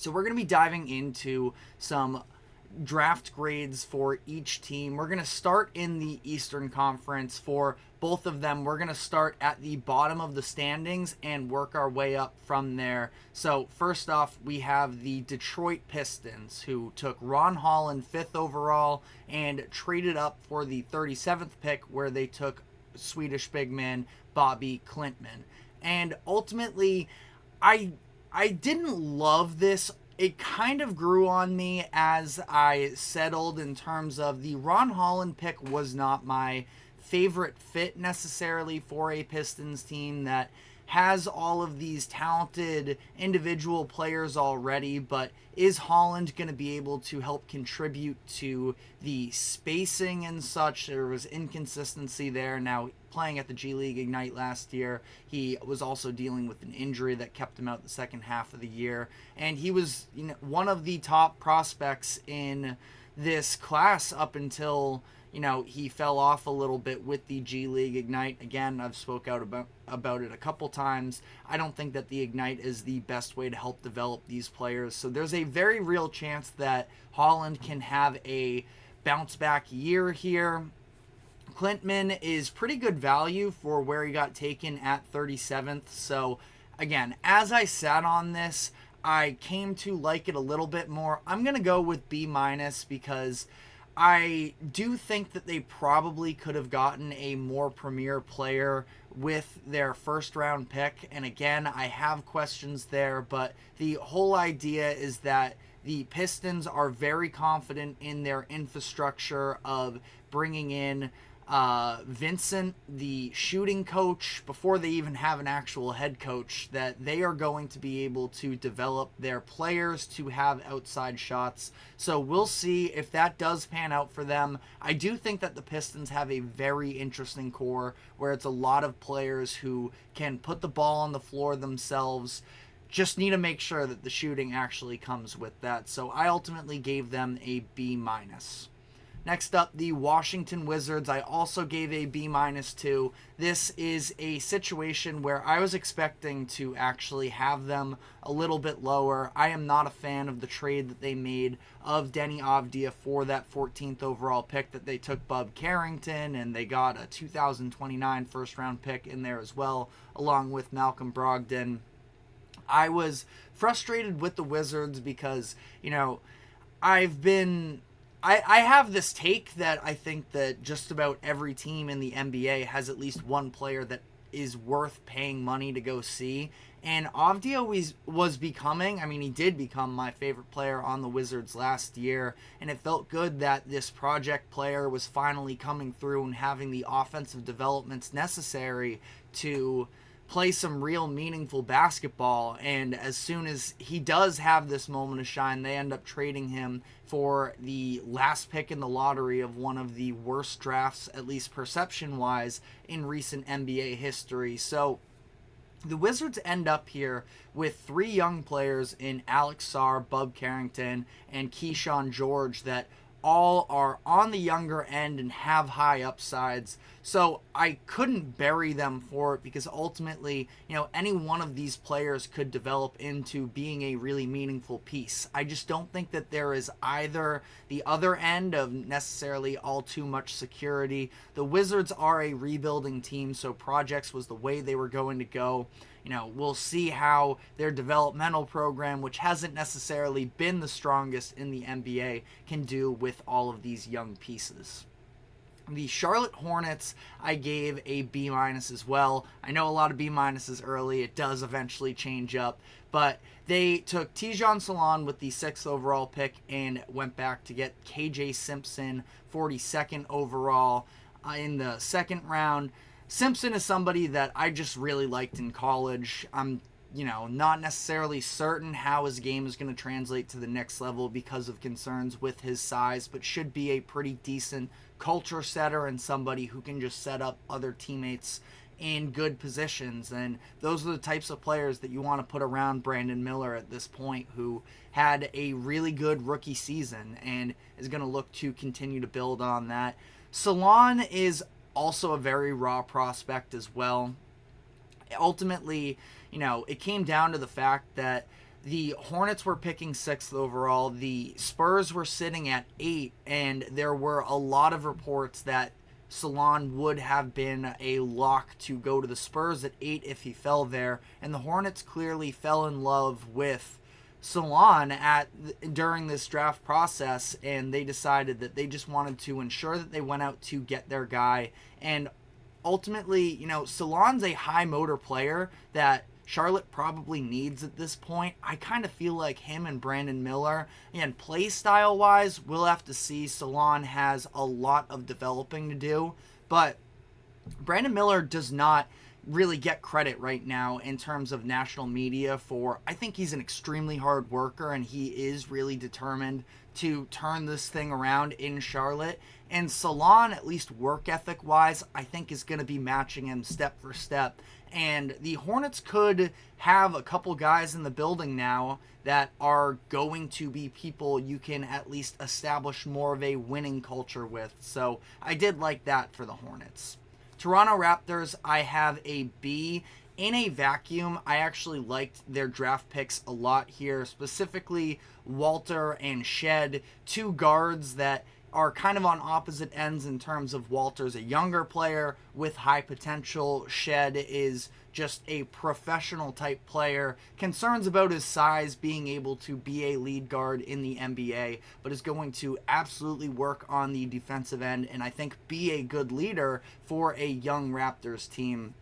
So we're going to be diving into some draft grades for each team. We're going to start in the Eastern Conference for both of them. We're going to start at the bottom of the standings and work our way up from there. So first off, we have the Detroit Pistons, who took Ron Holland 5th overall and traded up for the 37th pick, where they took Swedish big man Bobby Klintman. And ultimately, I didn't love this. It kind of grew on me as I settled in terms of the Ron Holland pick was not my favorite fit necessarily for a Pistons team that has all of these talented individual players already, but is Holland going to be able to help contribute to the spacing and such? There was inconsistency there. Now, playing at the G League Ignite last year, he was also dealing with an injury that kept him out the second half of the year, and he was one of the top prospects in this class up until he fell off a little bit with the G League Ignite. Again, I've spoke out about it a couple times. I don't think that the Ignite is the best way to help develop these players. So there's a very real chance that Holland can have a bounce back year here. Klintman is pretty good value for where he got taken at 37th. So again, as I sat on this, I came to like it a little bit more. I'm going to go with B- because I do think that they probably could have gotten a more premier player with their first round pick. And again, I have questions there, but the whole idea is that the Pistons are very confident in their infrastructure of bringing in Vincent, the shooting coach, before they even have an actual head coach, that they are going to be able to develop their players to have outside shots. So we'll see if that does pan out for them. I do think that the Pistons have a very interesting core where it's a lot of players who can put the ball on the floor themselves. Just need to make sure that the shooting actually comes with that. So I ultimately gave them a B-. Next up, the Washington Wizards. I also gave a B- to. This is a situation where I was expecting to actually have them a little bit lower. I am not a fan of the trade that they made of Denny Avdia for that 14th overall pick that they took Bub Carrington, and they got a 2029 first round pick in there as well, along with Malcolm Brogdon. I was frustrated with the Wizards because, I have this take that I think that just about every team in the NBA has at least one player that is worth paying money to go see. And Avdia was becoming, he did become my favorite player on the Wizards last year. And it felt good that this project player was finally coming through and having the offensive developments necessary to play some real meaningful basketball. And as soon as he does have this moment of shine, they end up trading him for the last pick in the lottery of one of the worst drafts, at least perception-wise, in recent NBA history. So the Wizards end up here with three young players in Alex Sarr, Bub Carrington, and Keyshawn George that all are on the younger end and have high upsides. So I couldn't bury them for it because ultimately, any one of these players could develop into being a really meaningful piece. I just don't think that there is either the other end of necessarily all too much security. The Wizards are a rebuilding team, so projects was the way they were going to go. We'll see how their developmental program, which hasn't necessarily been the strongest in the NBA, can do with all of these young pieces. The Charlotte Hornets, I gave a B- as well. I know a lot of B-s early. It does eventually change up. But they took Tijon Salon with the 6th overall pick and went back to get KJ Simpson, 42nd overall in the second round. Simpson is somebody that I just really liked in college. I'm not necessarily certain how his game is going to translate to the next level because of concerns with his size, but should be a pretty decent culture setter and somebody who can just set up other teammates in good positions. And those are the types of players that you want to put around Brandon Miller at this point, who had a really good rookie season and is going to look to continue to build on that. Salon is also a very raw prospect as well. Ultimately, it came down to the fact that the Hornets were picking 6th overall. The Spurs were sitting at 8, and there were a lot of reports that Salon would have been a lock to go to the Spurs at 8 if he fell there. And the Hornets clearly fell in love with Salon during this draft process, and they decided that they just wanted to ensure that they went out to get their guy. And ultimately, Salon's a high motor player that Charlotte probably needs at this point. I kind of feel like him and Brandon Miller, and play style wise, we'll have to see. Salon has a lot of developing to do, but Brandon Miller does not really get credit right now in terms of national media for, I think he's an extremely hard worker, and he is really determined to turn this thing around in Charlotte. And Salon, at least work ethic wise, I think is going to be matching him step for step. And the Hornets could have a couple guys in the building now that are going to be people you can at least establish more of a winning culture with. So I did like that for the Hornets. Toronto Raptors, I have a B. In a vacuum, I actually liked their draft picks a lot here, specifically Walter and Shed, two guards that are kind of on opposite ends in terms of Walter's a younger player with high potential. Shed is just a professional type player. Concerns about his size, being able to be a lead guard in the NBA, but is going to absolutely work on the defensive end and I think be a good leader for a young Raptors team.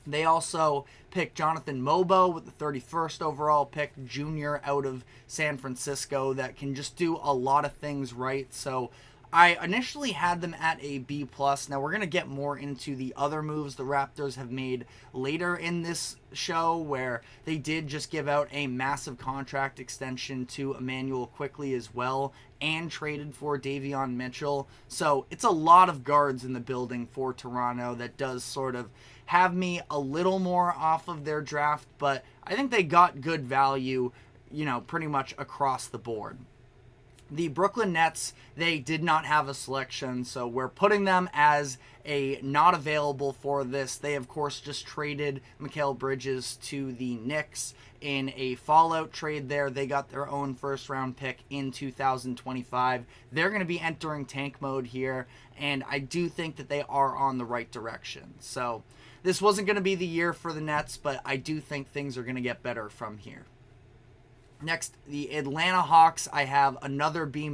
They also picked Jonathan Mobo with the 31st overall pick, junior out of San Francisco, that can just do a lot of things right. So I initially had them at a B+. Now we're going to get more into the other moves the Raptors have made later in this show, where they did just give out a massive contract extension to Emmanuel Quickley as well, and traded for Davion Mitchell. So it's a lot of guards in the building for Toronto that does sort of have me a little more off of their draft, but I think they got good value, pretty much across the board. The Brooklyn Nets, they did not have a selection, so we're putting them as a not available for this. They, of course, just traded Mikal Bridges to the Knicks in a fallout trade there. They got their own first-round pick in 2025. They're going to be entering tank mode here, and I do think that they are on the right direction. So this wasn't going to be the year for the Nets, but I do think things are going to get better from here. Next, the Atlanta Hawks, I have another B-.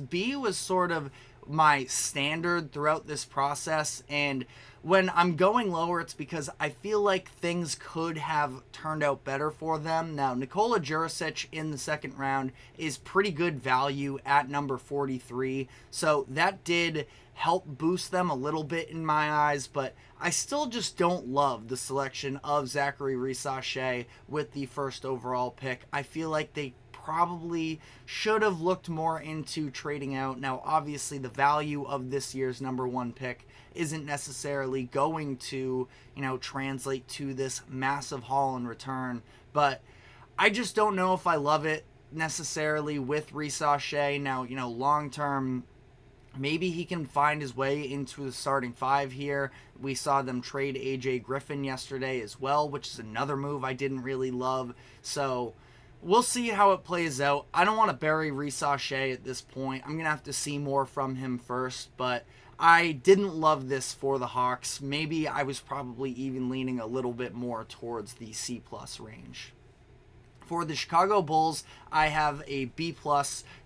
B was sort of my standard throughout this process, and when I'm going lower, it's because I feel like things could have turned out better for them. Now, Nikola Jurisic in the second round is pretty good value at number 43, so that did help boost them a little bit in my eyes, but I still just don't love the selection of Zaccharie Risacher with the first overall pick. I feel like they probably should have looked more into trading out. Now, obviously, the value of this year's number 1 pick isn't necessarily going to, translate to this massive haul in return, but I just don't know if I love it necessarily with Risacher. Now, long-term, maybe he can find his way into the starting 5 here. We saw them trade AJ Griffin yesterday as well, which is another move I didn't really love. So we'll see how it plays out. I don't want to bury Risacher at this point. I'm going to have to see more from him first, but I didn't love this for the Hawks. Maybe I was probably even leaning a little bit more towards the C+ range. For the Chicago Bulls, I have a B+.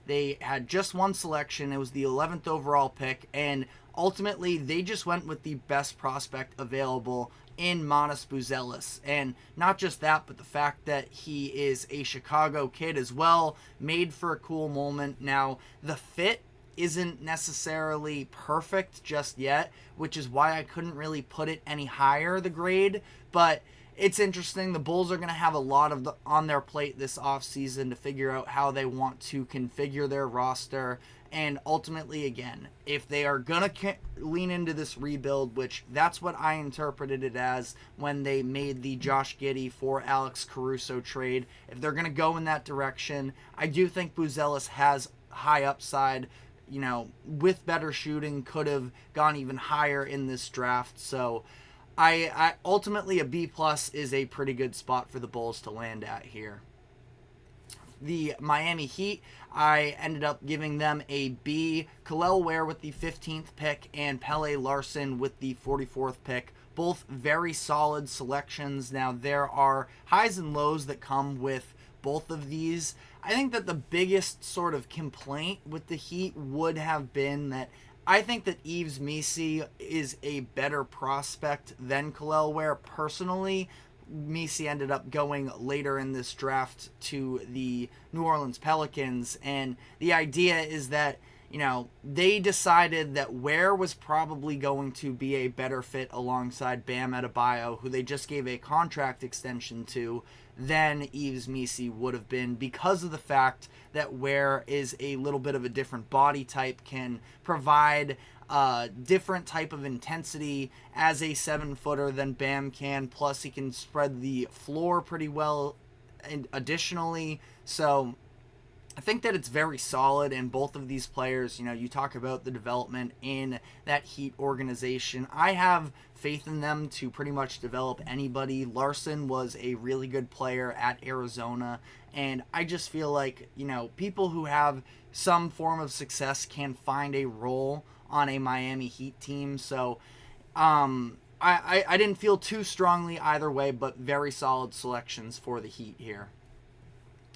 They had just one selection. It was the 11th overall pick, and ultimately they just went with the best prospect available in Manas Buzelis. And not just that, but the fact that he is a Chicago kid as well, made for a cool moment. Now, the fit isn't necessarily perfect just yet, which is why I couldn't really put it any higher, the grade, but it's interesting. The Bulls are going to have a lot on their plate this offseason to figure out how they want to configure their roster. And ultimately, again, if they are going to lean into this rebuild, which that's what I interpreted it as when they made the Josh Giddey for Alex Caruso trade, if they're going to go in that direction, I do think Buzelis has high upside. With better shooting, could have gone even higher in this draft. So I ultimately, a B+ is a pretty good spot for the Bulls to land at here. the Miami Heat, I ended up giving them a B. Kel'el Ware with the 15th pick and Pele Larson with the 44th pick. Both very solid selections. Now, there are highs and lows that come with both of these. I think that the biggest sort of complaint with the Heat would have been that I think that Yves Missi is a better prospect than Kel'el Ware personally. Missi ended up going later in this draft to the New Orleans Pelicans, and the idea is that, you know, they decided that Ware was probably going to be a better fit alongside Bam Adebayo, who they just gave a contract extension to, than Yves Missi would have been, because of the fact that Ware is a little bit of a different body type, can provide different type of intensity as a 7-footer than Bam can, plus he can spread the floor pretty well and additionally. So I think that it's very solid, and both of these players, you know, you talk about the development in that Heat organization. I have faith in them to pretty much develop anybody. Larson was a really good player at Arizona, and I just feel like, you know, people who have some form of success can find a role on a Miami Heat team. So I didn't feel too strongly either way, but very solid selections for the Heat here.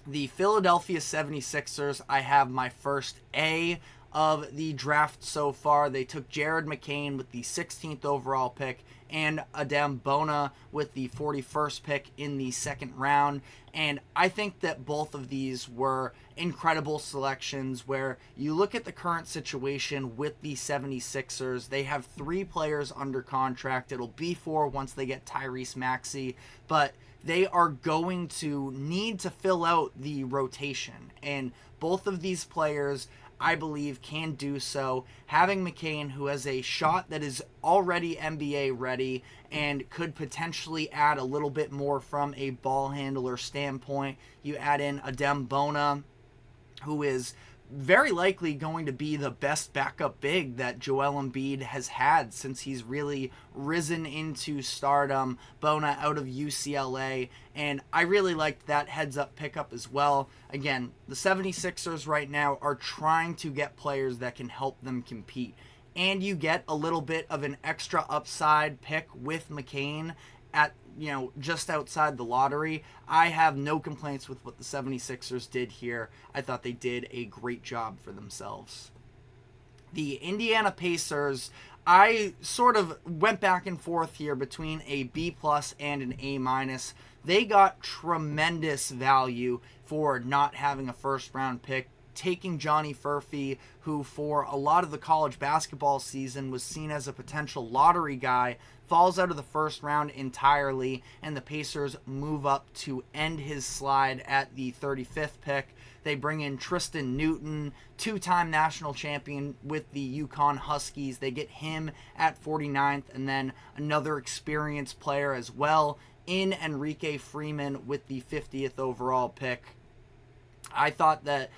The Philadelphia 76ers, I have my first A of the draft so far. They took Jared McCain with the 16th overall pick and Adem Bona with the 41st pick in the second round. And I think that both of these were incredible selections. Where you look at the current situation with the 76ers, they have 3 players under contract. It'll be 4 once they get Tyrese Maxey, but they are going to need to fill out the rotation. And both of these players, I believe, can do so. Having McCain, who has a shot that is already NBA ready and could potentially add a little bit more from a ball handler standpoint. You add in Adem Bona, who is very likely going to be the best backup big that Joel Embiid has had since he's really risen into stardom. Bona out of UCLA, and I really liked that heads-up pickup as well. Again, the 76ers right now are trying to get players that can help them compete, and you get a little bit of an extra upside pick with McCain at, you know, just outside the lottery. I have no complaints with what the 76ers did here. I thought they did a great job for themselves. The Indiana Pacers, I sort of went back and forth here between a B+ and an A-. They got tremendous value for not having a first-round pick, taking Johnny Furphy, who for a lot of the college basketball season was seen as a potential lottery guy, falls out of the first round entirely, and the Pacers move up to end his slide at the 35th pick. They bring in Tristan Newton, 2-time national champion with the UConn Huskies. They get him at 49th, and then another experienced player as well in Enrique Freeman with the 50th overall pick. I thought that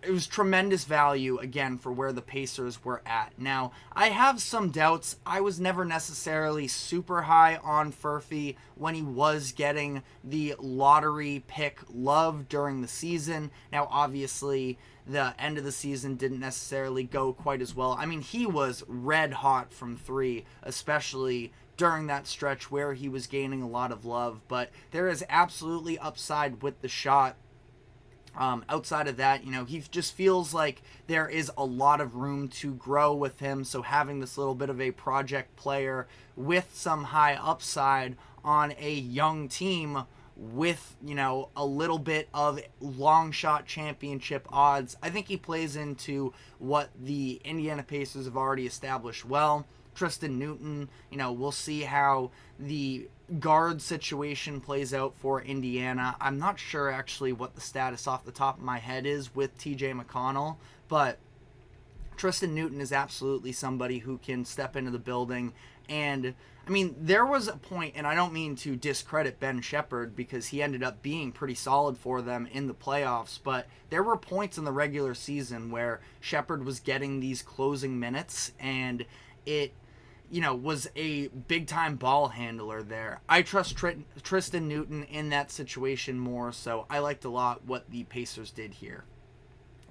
it was tremendous value, again, for where the Pacers were at. Now, I have some doubts. I was never necessarily super high on Furphy when he was getting the lottery pick love during the season. Now, obviously, the end of the season didn't necessarily go quite as well. I mean, he was red hot from 3, especially during that stretch where he was gaining a lot of love. But there is absolutely upside with the shot. Outside of that, you know, he just feels like there is a lot of room to grow with him. So having this little bit of a project player with some high upside on a young team with, you know, a little bit of long shot championship odds, I think he plays into what the Indiana Pacers have already established well. Tristan Newton, you know, we'll see how the guard situation plays out for Indiana. I'm not sure actually what the status off the top of my head is with TJ McConnell, but Tristan Newton is absolutely somebody who can step into the building. And I mean, there was a point, and I don't mean to discredit Ben Shepherd because he ended up being pretty solid for them in the playoffs, but there were points in the regular season where Shepherd was getting these closing minutes, and it was a big-time ball handler there. I trust Tristan Newton in that situation more, so I liked a lot what the Pacers did here.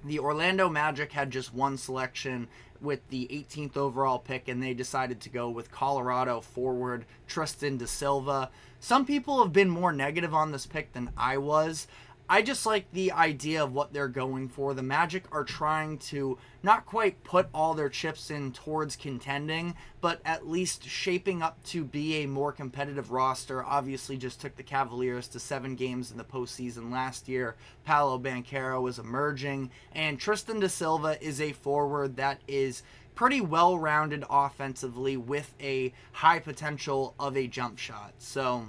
The Orlando Magic had just one selection with the 18th overall pick, and they decided to go with Colorado forward Tristan da Silva. Some people have been more negative on this pick than I was. I just like the idea of what they're going for. The Magic are trying to not quite put all their chips in towards contending, but at least shaping up to be a more competitive roster. Obviously just took the Cavaliers to 7 games in the postseason last year. Paolo Banchero is emerging, and Tristan da Silva is a forward that is pretty well-rounded offensively with a high potential of a jump shot. So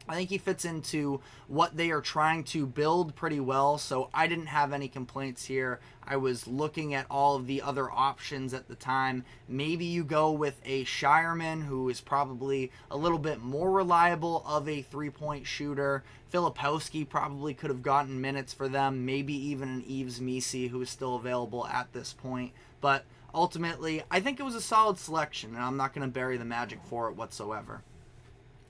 I think he fits into what they are trying to build pretty well, so I didn't have any complaints here. I was looking at all of the other options at the time. Maybe you go with a Shireman, who is probably a little bit more reliable of a three-point shooter. Filipowski probably could have gotten minutes for them, maybe even an Yves Missi, who is still available at this point. But ultimately, I think it was a solid selection, and I'm not going to bury the Magic for it whatsoever.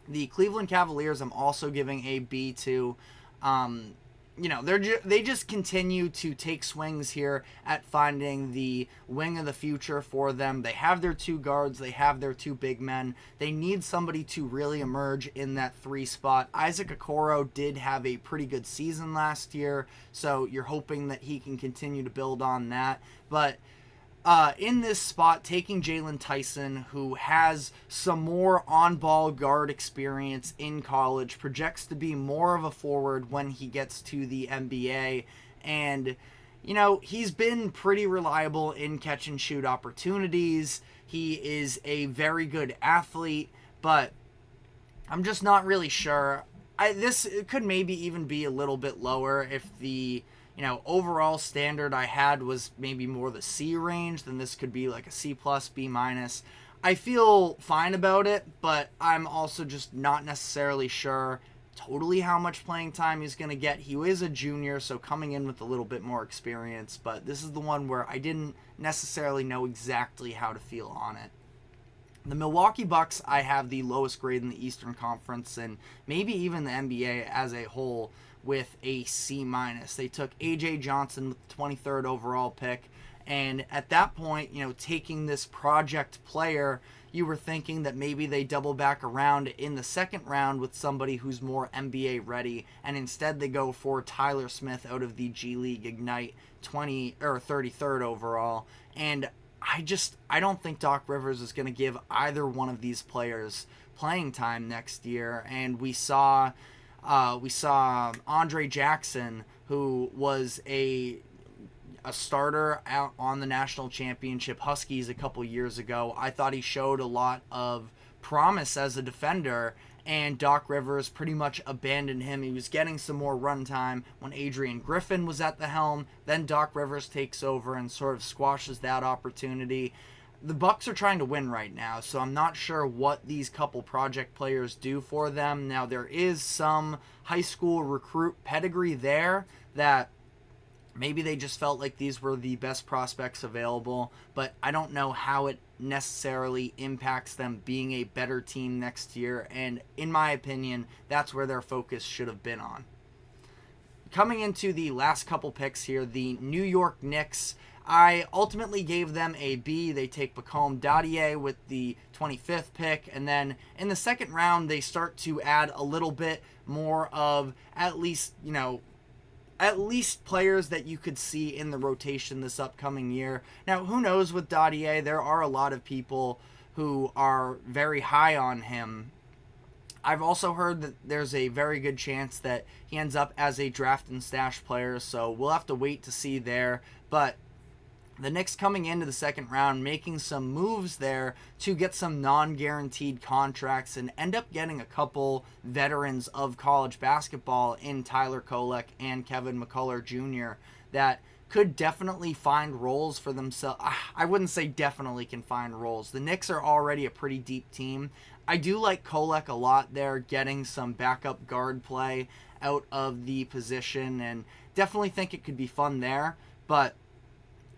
The Cleveland Cavaliers, I'm also giving a B to. They just continue to take swings here at finding the wing of the future for them. They have their 2 guards. They have their 2 big men. They need somebody to really emerge in that 3 spot. Isaac Okoro did have a pretty good season last year, so you're hoping that he can continue to build on that. But in this spot, taking Jalen Tyson, who has some more on-ball guard experience in college, projects to be more of a forward when he gets to the NBA. And, he's been pretty reliable in catch-and-shoot opportunities. He is a very good athlete, but I'm just not really sure. This could maybe even be a little bit lower if the overall standard I had was maybe more the C range, then this could be like a C+, B-. I feel fine about it, but I'm also just not necessarily sure totally how much playing time he's going to get. He is a junior, so coming in with a little bit more experience, but this is the one where I didn't necessarily know exactly how to feel on it. The Milwaukee Bucks, I have the lowest grade in the Eastern Conference, and maybe even the NBA as a whole, with a C-. They took A.J. Johnson with the 23rd overall pick, and at that point, taking this project player, you were thinking that maybe they double back around in the second round with somebody who's more NBA ready, and instead they go for Tyler Smith out of the G League Ignite 33rd overall, and I don't think Doc Rivers is going to give either one of these players playing time next year, and we saw Andre Jackson, who was a starter out on the national championship Huskies a couple years ago. I thought he showed a lot of promise as a defender, and Doc Rivers pretty much abandoned him. He was getting some more run time when Adrian Griffin was at the helm. Then Doc Rivers takes over and sort of squashes that opportunity. The Bucks are trying to win right now, so I'm not sure what these couple project players do for them. Now, there is some high school recruit pedigree there that maybe they just felt like these were the best prospects available, but I don't know how it necessarily impacts them being a better team next year, and in my opinion, that's where their focus should have been on. Coming into the last couple picks here, the New York Knicks, I ultimately gave them a B. They take Bacom Dadier with the 25th pick, and then in the second round, they start to add a little bit more of at least players that you could see in the rotation this upcoming year. Now, who knows with Dadier? There are a lot of people who are very high on him. I've also heard that there's a very good chance that he ends up as a draft and stash player, so we'll have to wait to see there. But the Knicks coming into the second round, making some moves there to get some non-guaranteed contracts and end up getting a couple veterans of college basketball in Tyler Kolek and Kevin McCullough Jr. that could definitely find roles for themselves. I wouldn't say definitely can find roles. The Knicks are already a pretty deep team. I do like Kolek a lot there, getting some backup guard play out of the position, and definitely think it could be fun there. But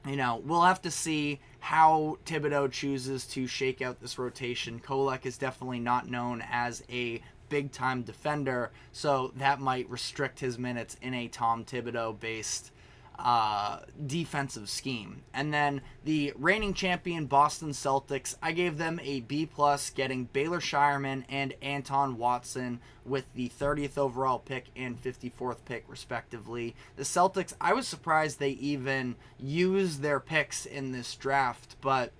We'll have to see how Thibodeau chooses to shake out this rotation. Kolek is definitely not known as a big-time defender, so that might restrict his minutes in a Tom Thibodeau-based defensive scheme. And then the reigning champion Boston Celtics, I gave them a B+, getting Baylor Shireman and Anton Watson with the 30th overall pick and 54th pick respectively. The Celtics, I was surprised they even used their picks in this draft, but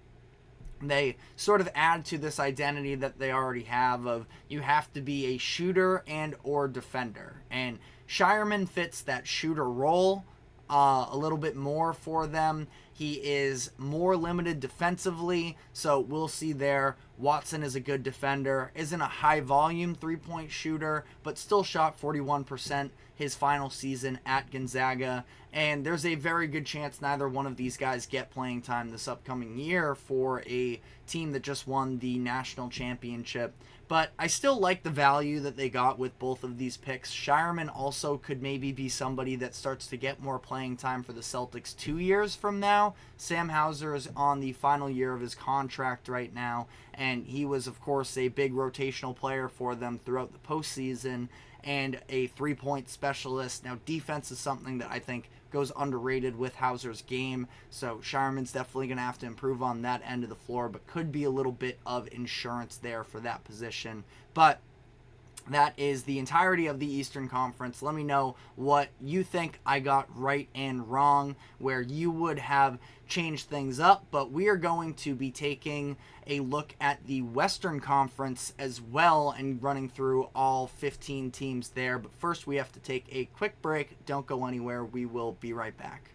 they sort of add to this identity that they already have of you have to be a shooter and or defender. And Shireman fits that shooter role a little bit more for them. He is more limited defensively, so we'll see there. Watson is a good defender, isn't a high volume three-point shooter, but still shot 41% his final season at Gonzaga, and there's a very good chance neither one of these guys get playing time this upcoming year for a team that just won the national championship. But I still like the value that they got with both of these picks. Shireman also could maybe be somebody that starts to get more playing time for the Celtics 2 years from now. Sam Hauser is on the final year of his contract right now, and he was, of course, a big rotational player for them throughout the postseason and a three-point specialist. Now, defense is something that I think goes underrated with Hauser's game, so Shireman's definitely going to have to improve on that end of the floor, but could be a little bit of insurance there for that position. But that is the entirety of the Eastern Conference. Let me know what you think I got right and wrong, where you would have changed things up. But we are going to be taking a look at the Western Conference as well and running through all 15 teams there. But first, we have to take a quick break. Don't go anywhere. We will be right back.